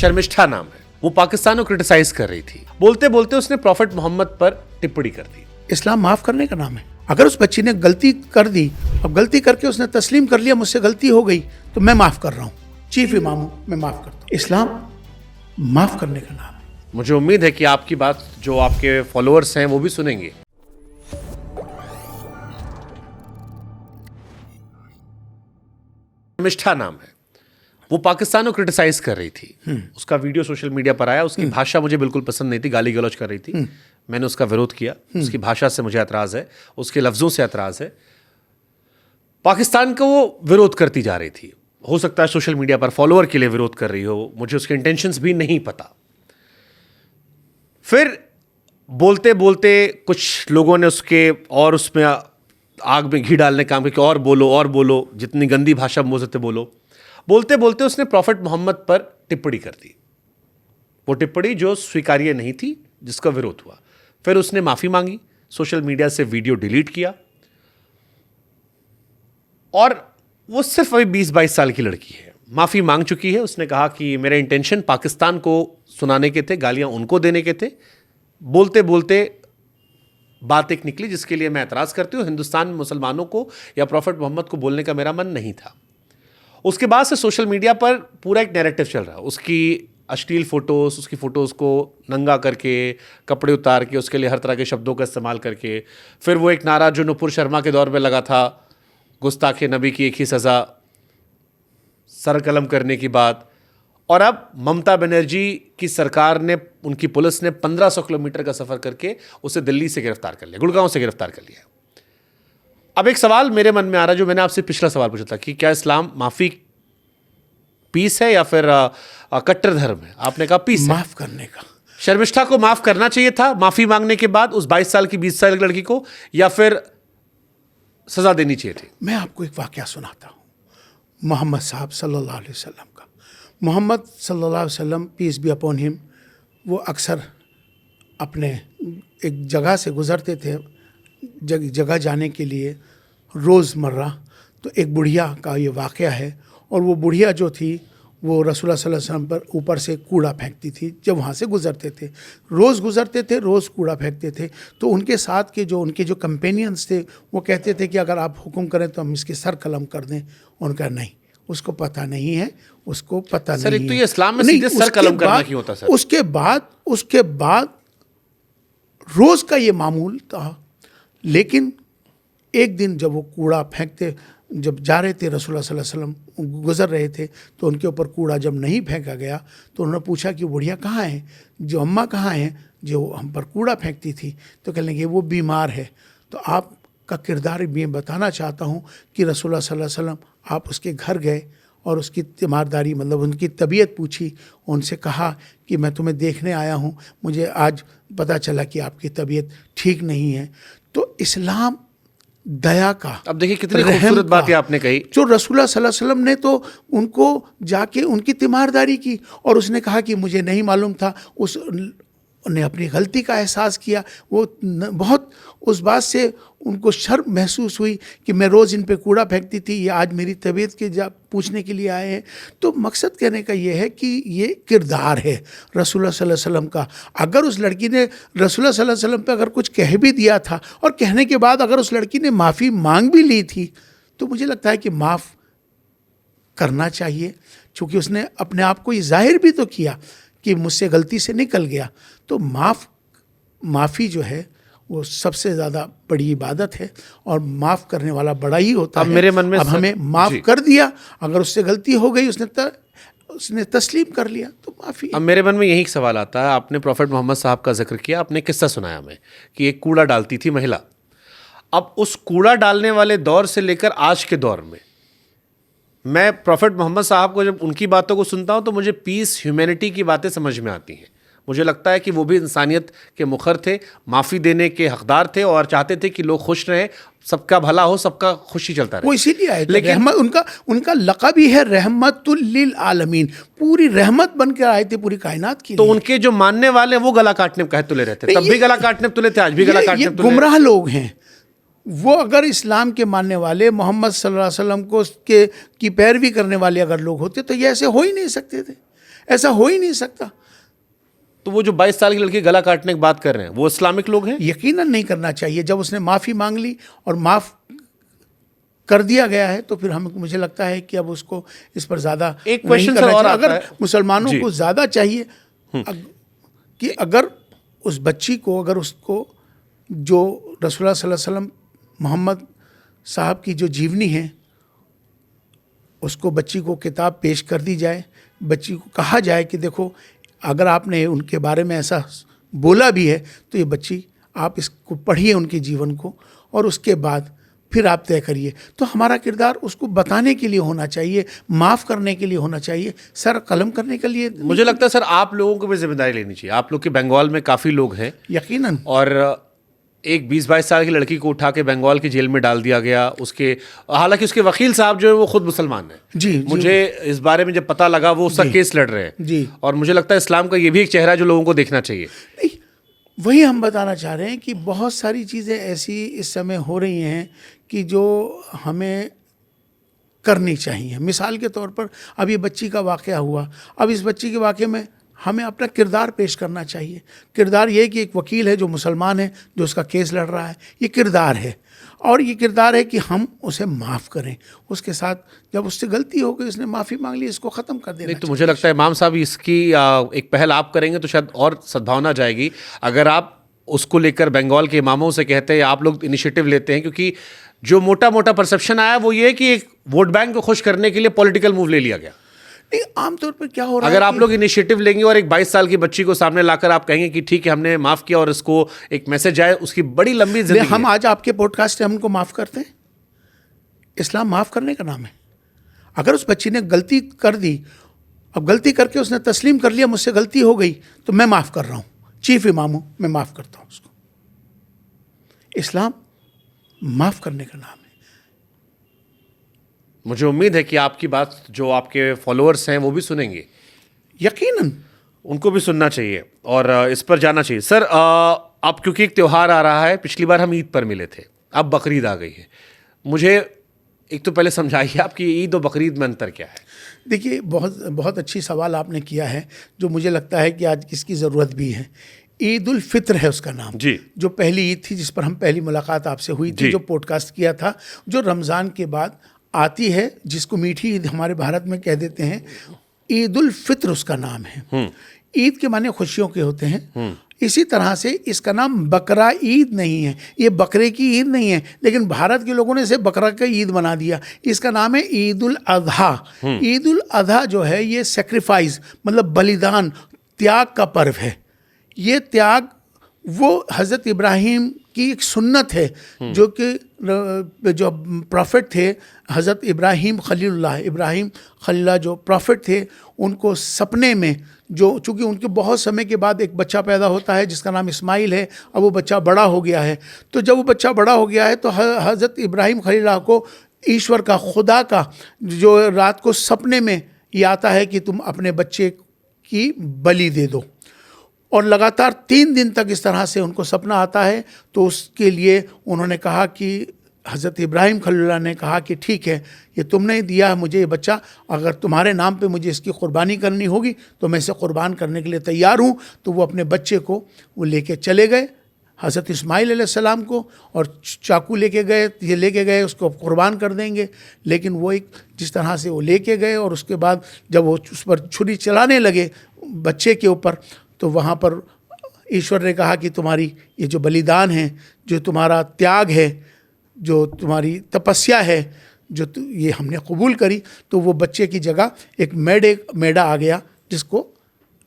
शर्मिष्ठा नाम है, वो पाकिस्तान को क्रिटिसाइज कर रही थी। बोलते बोलते उसने प्रॉफिट मोहम्मद पर टिप्पणी कर दी। इस्लाम माफ करने का नाम है। अगर उस बच्ची ने गलती कर दी, अब गलती करके उसने तस्लीम कर लिया मुझसे गलती हो गई, तो मैं माफ कर रहा हूँ, चीफ इमाम हूँ, मैं माफ करता हूँ। इस्लाम माफ करने का नाम है। मुझे उम्मीद है कि आपकी बात जो आपके फॉलोअर्स हैं वो भी सुनेंगे। शर्मिष्ठा नाम है, वो पाकिस्तान को क्रिटिसाइज कर रही थी। उसका वीडियो सोशल मीडिया पर आया, उसकी भाषा मुझे बिल्कुल पसंद नहीं थी, गाली गलौज कर रही थी। मैंने उसका विरोध किया। उसकी भाषा से मुझे एतराज़ है, उसके लफ्ज़ों से एतराज़ है। पाकिस्तान को वो विरोध करती जा रही थी। हो सकता है सोशल मीडिया पर फॉलोअर के लिए विरोध कर रही हो, मुझे उसके इंटेंशंस भी नहीं पता। फिर बोलते बोलते कुछ लोगों ने उसके और उसमें आग में घी डालने का काम किया कि और बोलो, जितनी गंदी भाषा बोल सकते बोलो। बोलते बोलते उसने प्रॉफिट मोहम्मद पर टिप्पणी कर दी। वो टिप्पणी जो स्वीकार्य नहीं थी, जिसका विरोध हुआ। फिर उसने माफ़ी मांगी, सोशल मीडिया से वीडियो डिलीट किया, और वो सिर्फ अभी 20-22 साल की लड़की है, माफ़ी मांग चुकी है। उसने कहा कि मेरे इंटेंशन पाकिस्तान को सुनाने के थे, गालियां उनको देने के थे। बोलते बोलते बात एक निकली जिसके लिए मैं एतराज़ करती हूँ। हिंदुस्तान में मुसलमानों को या प्रॉफिट मोहम्मद को बोलने का मेरा मन नहीं था। उसके बाद से सोशल मीडिया पर पूरा एक नैरेटिव चल रहा है, उसकी अश्लील फ़ोटोज़, उसकी फ़ोटोज़ को नंगा करके, कपड़े उतार के, उसके लिए हर तरह के शब्दों का इस्तेमाल करके। फिर वो एक नारा जो नुपुर शर्मा के दौर में लगा था, गुस्ताखे नबी की एक ही सज़ा, सर कलम करने की बात। और अब ममता बनर्जी की सरकार ने, उनकी पुलिस ने 1500 किलोमीटर का सफ़र करके उसे दिल्ली से गिरफ्तार कर लिया, गुड़गांव से गिरफ्तार कर लिया। अब एक सवाल मेरे मन में आ रहा है, जो मैंने आपसे पिछला सवाल पूछा था कि क्या इस्लाम माफ़ी पीस है या फिर कट्टर धर्म है? आपने कहा पीस, माफ करने का। शर्मिष्ठा को माफ करना चाहिए था माफी मांगने के बाद उस 22 साल की 20 साल की लड़की को, या फिर सजा देनी चाहिए थी? मैं आपको एक वाकया सुनाता हूँ मोहम्मद साहब सल्लल्लाहु अलैहि वसल्लम का। मोहम्मद सल्लल्लाहु अलैहि वसल्लम, पीस बी अपॉन हिम, वो अक्सर अपने एक जगह से गुज़रते थे, जगह जाने के लिए रोज़मर्रा। तो एक बुढ़िया का ये वाक़या है, और वो बुढ़िया जो थी वो रसूलुल्लाह सल्लल्लाहु अलैहि वसल्लम पर ऊपर से कूड़ा फेंकती थी। जब वहाँ से गुज़रते थे, रोज़ गुज़रते थे, रोज़ कूड़ा फेंकते थे। तो उनके साथ के उनके जो कंपेनियंस थे वो कहते थे कि अगर आप हुक्म करें तो हम इसके सर कलम कर दें। उनका नहीं, उसको पता नहीं है, उसको पता सर, नहीं एक तो है। ये इस्लाम में सीधे सर कलम करना क्यों होता सर? उसके बाद रोज़ का ये मामूल था। लेकिन एक दिन जब वो कूड़ा फेंकते, जब जा रहे थे, रसूलुल्लाह सल्लल्लाहु अलैहि वसल्लम गुज़र रहे थे, तो उनके ऊपर कूड़ा जब नहीं फेंका गया तो उन्होंने पूछा कि बुढ़िया कहाँ है, जो अम्मा कहाँ हैं जो हम पर कूड़ा फेंकती थी? तो कहने लगे वो बीमार है। तो आपका किरदार मैं बताना चाहता हूँ कि रसूलुल्लाह सल्लल्लाहु अलैहि वसल्लम आप उसके घर गए और उसकी तीमारदारी, मतलब उनकी तबीयत पूछी, उनसे कहा कि मैं तुम्हें देखने आया हूँ, मुझे आज पता चला कि आपकी तबीयत ठीक नहीं है। तो इस्लाम दया का, अब देखिए कितनी खूबसूरत बात है आपने कही। जो रसूलुल्लाह सल्लल्लाहु अलैहि वसल्लम ने तो उनको जाके उनकी तीमारदारी की, और उसने कहा कि मुझे नहीं मालूम था। उसने अपनी गलती का एहसास किया। वो बहुत उस बात से उनको शर्म महसूस हुई कि मैं रोज़ इन पे कूड़ा फेंकती थी, ये आज मेरी तबीयत के पूछने के लिए आए हैं। तो मकसद कहने का ये है कि ये किरदार है रसूलुल्लाह सल्लल्लाहु अलैहि वसल्लम का। अगर उस लड़की ने रसूलुल्लाह सल्लल्लाहु अलैहि वसल्लम पे अगर कुछ कह भी दिया था, और कहने के बाद अगर उस लड़की ने माफ़ी मांग भी ली थी, तो मुझे लगता है कि माफ़ करना चाहिए, क्योंकि उसने अपने आप को ये जाहिर भी तो किया कि मुझसे गलती से निकल गया। तो माफ़ी जो है वो सबसे ज़्यादा बड़ी इबादत है, और माफ़ करने वाला बड़ा ही होता है। मेरे मन में अब हमें माफ़ कर दिया, अगर उससे गलती हो गई, उसने तस्लीम कर लिया, तो माफ़ी। अब मेरे मन में यही सवाल आता है, आपने प्रॉफिट मोहम्मद साहब का जिक्र किया, आपने किस्सा सुनाया हमें कि एक कूड़ा डालती थी महिला। अब उस कूड़ा डालने वाले दौर से लेकर आज के दौर में मैं प्रॉफिट मोहम्मद साहब को जब उनकी बातों को सुनता हूँ तो मुझे पीस, ह्यूमैनिटी की बातें समझ में आती हैं। मुझे लगता है कि वो भी इंसानियत के मुखर थे, माफ़ी देने के हकदार थे, और चाहते थे कि लोग खुश रहें, सबका भला हो, सबका खुशी चलता रहे। वो इसीलिए आए थे। लेकिन रहमत, उनका लक़ब ही है रहमतुल लिल आलमीन, पूरी रहमत बन कर आए थे पूरी कायनात की। तो उनके जो मानने वाले वो गला काटने कहे तुले रहते, तब भी गला काटने तुले थे, आज भी गला काटने तुले। गुमराह लोग हैं वो। अगर इस्लाम के मानने वाले, मोहम्मद सल्लल्लाहु अलैहि वसल्लम की पैरवी करने वाले अगर लोग होते तो ये ऐसे हो ही नहीं सकते थे। ऐसा हो ही नहीं सकता। तो वो जो 22 साल की लड़की गला काटने की बात कर रहे हैं वो इस्लामिक लोग हैं? यकीनन नहीं करना चाहिए। जब उसने माफ़ी मांग ली और माफ़ कर दिया गया है तो फिर मुझे लगता है कि अब उसको इस पर ज़्यादा एक नहीं क्वेश्चन करना सर और चाहिए। आता अगर है मुसलमानों जी। को ज़्यादा चाहिए कि अगर उस बच्ची को, अगर उसको जो रसूलुल्लाह सल्लल्लाहु अलैहि वसल्लम मोहम्मद साहब की जो जीवनी है उसको बच्ची को किताब पेश कर दी जाए, बच्ची को कहा जाए कि देखो अगर आपने उनके बारे में ऐसा बोला भी है तो ये बच्ची आप इसको पढ़िए उनके जीवन को और उसके बाद फिर आप तय करिए। तो हमारा किरदार उसको बताने के लिए होना चाहिए, माफ़ करने के लिए होना चाहिए, सर कलम करने के लिए। मुझे लगता है सर आप लोगों को भी जिम्मेदारी लेनी चाहिए। आप लोग के बंगाल में काफ़ी लोग हैं यकीनन। और एक 20-22 साल की लड़की को उठा के बंगाल की जेल में डाल दिया गया। उसके हालांकि उसके वकील साहब जो है वो खुद मुसलमान हैं। जी, जी। मुझे इस बारे में जब पता लगा वो उसका केस लड़ रहे हैं जी। और मुझे लगता है इस्लाम का ये भी एक चेहरा है जो लोगों को देखना चाहिए। नहीं, वही हम बताना चाह रहे हैं कि बहुत सारी चीज़ें ऐसी इस समय हो रही हैं कि जो हमें करनी चाहिए। मिसाल के तौर पर अब ये बच्ची का वाक़या हुआ, अब इस बच्ची के वाक़े में हमें अपना किरदार पेश करना चाहिए। किरदार ये कि एक वकील है जो मुसलमान है, जो उसका केस लड़ रहा है, ये किरदार है। और ये किरदार है कि हम उसे माफ़ करें। उसके साथ जब उससे गलती हो गई, उसने माफ़ी मांग ली, इसको ख़त्म कर देना नहीं तो मुझे लगता है इमाम साहब इसकी एक पहल आप करेंगे तो शायद और सद्भावना जाएगी। अगर आप उसको लेकर बंगाल के इमामों से कहते हैं, आप लोग इनिशिएटिव लेते हैं, क्योंकि जो मोटा मोटा परसेप्शन आया वो ये है कि एक वोट बैंक को खुश करने के लिए पॉलिटिकल मूव ले लिया गया। नहीं, आमतौर पर क्या हो रहा अगर है आप लोग इनिशिएटिव लेंगे और एक 22 साल की बच्ची को सामने लाकर आप कहेंगे कि ठीक है हमने माफ किया और इसको एक मैसेज आए, उसकी बड़ी लंबी जिंदगी हम है। आज आपके पॉडकास्ट से हम उनको माफ़ करते हैं। इस्लाम माफ़ करने का नाम है। अगर उस बच्ची ने गलती कर दी, अब गलती करके उसने तस्लीम कर लिया मुझसे गलती हो गई तो मैं माफ़ कर रहा हूँ, चीफ इमाम हूँ, मैं माफ़ करता हूँ उसको। इस्लाम माफ़ करने का नाम है। मुझे उम्मीद है कि आपकी बात जो आपके फॉलोअर्स हैं वो भी सुनेंगे। यकीनन उनको भी सुनना चाहिए और इस पर जाना चाहिए। सर अब क्योंकि एक त्यौहार आ रहा है, पिछली बार हम ईद पर मिले थे, अब बकरीद आ गई है। मुझे एक तो पहले समझाइए आपकी ईद और बकरीद में अंतर क्या है? देखिए, बहुत बहुत अच्छी सवाल आपने किया है, जो मुझे लगता है कि आज इसकी ज़रूरत भी है। ईद उल फित्र है उसका नाम जी। जो पहली ईद थी जिस पर हम पहली मुलाकात आपसे हुई थी, जो पॉडकास्ट किया था, जो रमज़ान के बाद आती है, जिसको मीठी ईद हमारे भारत में कह देते हैं। ईद उल फित्र उसका नाम है। ईद के माने खुशियों के होते हैं। इसी तरह से इसका नाम बकरा ईद नहीं है, ये बकरे की ईद नहीं है, लेकिन भारत के लोगों ने इसे बकरा का ईद बना दिया। इसका नाम है ईद उल अधा। ईद उल अधा जो है ये सेक्रीफाइस मतलब बलिदान, त्याग का पर्व है। ये त्याग वो हज़रत इब्राहीम की एक सुन्नत है, जो कि जो प्रॉफिट थे हज़रत इब्राहीम खलीलुल्लाह, इब्राहीम खलीलुल्लाह जो प्रॉफिट थे, उनको सपने में जो, चूँकि उनके बहुत समय के बाद एक बच्चा पैदा होता है जिसका नाम इस्माइल है। अब वो बच्चा बड़ा हो गया है, तो जब वो बच्चा बड़ा हो गया है तो हज़रत इब्राहीम खलीलुल्लाह को ईश्वर का, खुदा का, जो रात को सपने में ये आता है कि तुम अपने बच्चे की बलि दे दो। और लगातार 3 दिन तक इस तरह से उनको सपना आता है। तो उसके लिए उन्होंने कहा कि हज़रत इब्राहीम खलीलुल्लाह ने कहा कि ठीक है, ये तुमने दिया है मुझे ये बच्चा, अगर तुम्हारे नाम पे मुझे इसकी क़ुरबानी करनी होगी तो मैं इसे क़ुरबान करने के लिए तैयार हूँ। तो वो अपने बच्चे को वो लेके चले गए हज़रत इस्माइल अलैहिस्सलाम को, और चाकू लेके गए, ये लेके गए उसको क़ुरबान कर देंगे। लेकिन वो एक जिस तरह से वो लेके गए और उसके बाद जब वो उस पर छुरी चलाने लगे बच्चे के ऊपर, तो वहाँ पर ईश्वर ने कहा कि तुम्हारी ये जो बलिदान है, जो तुम्हारा त्याग है, जो तुम्हारी तपस्या है, जो ये हमने कबूल करी। तो वो बच्चे की जगह एक मेढा आ गया जिसको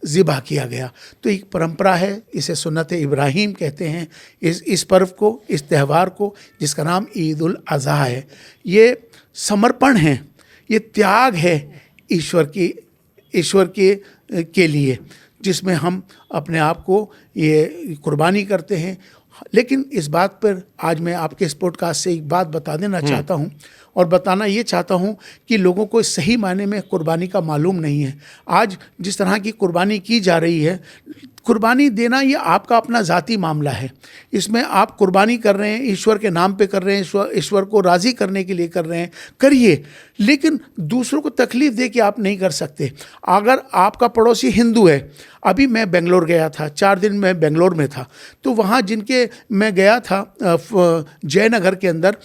ज़िबा किया गया। तो एक परंपरा है, इसे सुन्नत इब्राहीम कहते हैं। इस पर्व को, इस त्यौहार को, जिसका नाम ईद उल अज़हा है, ये समर्पण है, ये त्याग है ईश्वर के लिए, जिसमें हम अपने आप को ये कुर्बानी करते हैं। लेकिन इस बात पर आज मैं आपके इस पॉडकास्ट से एक बात बता देना चाहता हूँ, और बताना ये चाहता हूँ कि लोगों को इस सही मायने में कुर्बानी का मालूम नहीं है। आज जिस तरह की कुर्बानी की जा रही है, कुर्बानी देना ये आपका अपना ज़ाती मामला है। इसमें आप कुर्बानी कर रहे हैं, ईश्वर के नाम पे कर रहे हैं, ईश्वर को राज़ी करने के लिए कर रहे हैं, करिए, लेकिन दूसरों को तकलीफ़ दे के आप नहीं कर सकते। अगर आपका पड़ोसी हिंदू है, अभी मैं बेंगलोर गया था, 4 दिन मैं बेंगलोर में था, तो वहाँ जिनके मैं गया था जयनगर के अंदर,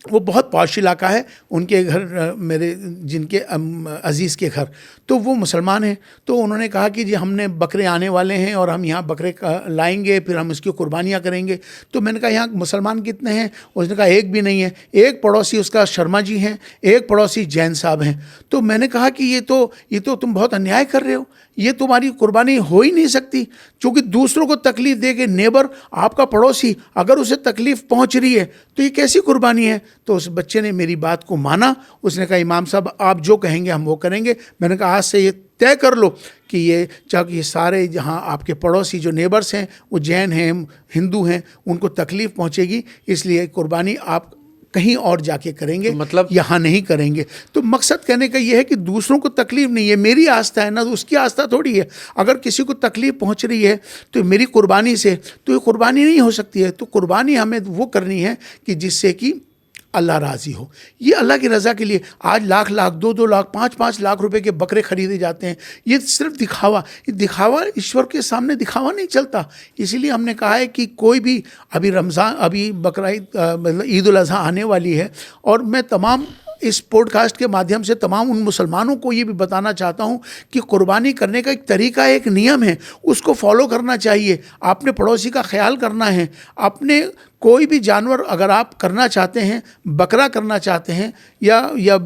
वो बहुत पॉश इलाका है, उनके घर मेरे जिनके अजीज़ के घर, तो वो मुसलमान हैं। तो उन्होंने कहा कि जी हमने बकरे आने वाले हैं और हम यहाँ बकरे लाएंगे, फिर हम इसकी कुर्बानियाँ करेंगे। तो मैंने कहा यहाँ मुसलमान कितने हैं? उसने कहा एक भी नहीं है, एक पड़ोसी उसका शर्मा जी हैं, एक पड़ोसी जैन साहब हैं। तो मैंने कहा कि ये तो तुम बहुत अन्याय कर रहे हो, ये तुम्हारी कुर्बानी हो ही नहीं सकती, क्योंकि दूसरों को तकलीफ़ दे के, नेबर आपका पड़ोसी अगर उसे तकलीफ़ पहुंच रही है तो ये कैसी कुर्बानी है? तो उस बच्चे ने मेरी बात को माना, उसने कहा इमाम साहब आप जो कहेंगे हम वो करेंगे। मैंने कहा आज से ये तय कर लो कि ये सारे जहाँ आपके पड़ोसी जो नेबर्स हैं वो जैन हैं, हिंदू हैं, उनको तकलीफ़ पहुँचेगी, इसलिए कुर्बानी आप कहीं और जाके करेंगे, तो मतलब यहाँ नहीं करेंगे। तो मकसद कहने का ये है कि दूसरों को तकलीफ नहीं है, मेरी आस्था है ना, तो उसकी आस्था थोड़ी है। अगर किसी को तकलीफ पहुँच रही है तो मेरी कुर्बानी से तो ये कुर्बानी नहीं हो सकती है। तो कुर्बानी हमें वो करनी है कि जिससे कि अल्लाह राज़ी हो। ये अल्लाह की रज़ा के लिए आज लाख लाख, 2-2 लाख, 5-5 लाख रुपए के बकरे खरीदे जाते हैं। ये सिर्फ दिखावा, ये दिखावा ईश्वर के सामने दिखावा नहीं चलता। इसीलिए हमने कहा है कि कोई भी अभी रमज़ान, अभी बकरीद मतलब ईद उल अज़हा आने वाली है, और मैं तमाम इस पॉडकास्ट के माध्यम से तमाम उन मुसलमानों को ये भी बताना चाहता हूँ कि कुर्बानी करने का एक तरीका है, एक नियम है, उसको फॉलो करना चाहिए। आपने पड़ोसी का ख्याल करना है। आपने कोई भी जानवर अगर आप करना चाहते हैं, बकरा करना चाहते हैं या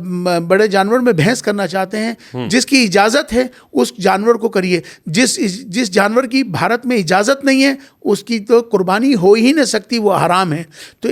बड़े जानवर में भैंस करना चाहते हैं, जिसकी इजाज़त है उस जानवर को करिए। जिस जानवर की भारत में इजाज़त नहीं है उसकी तो कुर्बानी हो ही नहीं सकती, वो हराम है। तो